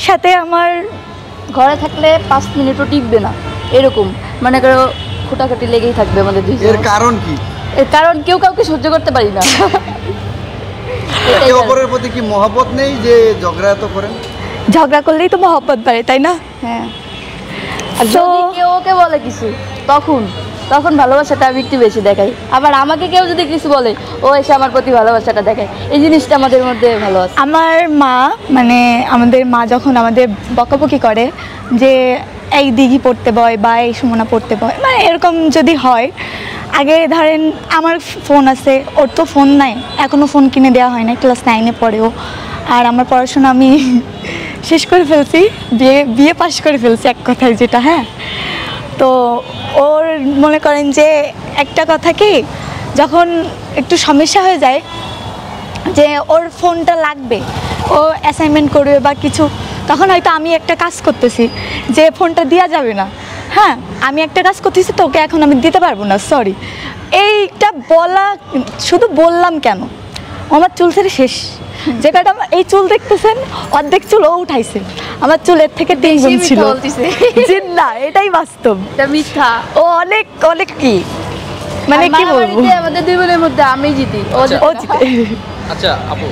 সাথে আমার ঘরে থাকলে 5 মিনিটও টিকবে না, এরকম মনে করো খুঁটাখাটি লেগেই থাকবে আমাদের দুইজন। এর কারণ কি? এর কারণ কেউ কাউকে সহ্য করতে পারি না। একে অপরের প্রতি কি মহব্বত নেই যে ঝগড়া এত করেন? ঝগড়া করলেই তো মহব্বত বাড়ে, তাই না? হ্যাঁ। আর যদি কেউ ওকে বলে কিছু তখন ভালোবাসাটা আমি একটু বেশি দেখাই, আবার আমাকে কেউ যদি কিছু বলে ও এসে আমার প্রতি ভালোবাসাটা দেখায়, এই জিনিসটা আমাদের মধ্যে ভালো আছে। আমার মা মানে আমাদের মা যখন আমাদের বকাবকি করে যে এই দিঘি পড়তে বয় বা এই সুমনা পড়তে বয়, মানে এরকম যদি হয়, আগে ধরেন আমার ফোন আছে, ওর তো ফোন নাই, এখনও ফোন কিনে দেওয়া হয় না, ক্লাস 9-এ পড়েও। আর আমার পড়াশোনা আমি শেষ করে ফেলছি, বিয়ে পাশ করে ফেলছি এক কথায় যেটা। হ্যাঁ, তো ওর মনে করেন যে একটা কথা কি, যখন একটু সমস্যা হয়ে যায় যে ওর ফোনটা লাগবে, ও অ্যাসাইনমেন্ট করবে বা কিছু, তখন হয়তো আমি একটা কাজ করতেছি যে ফোনটা দেওয়া যাবে না, হ্যাঁ আমি একটা কাজ করতেছি তোকে এখন আমি দিতে পারবো না, সরি, এইটা বলা শুধু বললাম কেন, আমার চুল ছেড়ে শেষ। যে কারণে আমার এই চুল দেখতেছেন, অর্ধেক চুল ও উঠাইছে, আমার চুলের থেকে 3 গুণ ছিল। না, এটাই বাস্তব, এটা মিথ্যা। ও অনেক অনেক কি মানে কি বলবো, আমাদের দুই বোনের মধ্যে আমি জিতি, ও জিতে। আচ্ছা আপু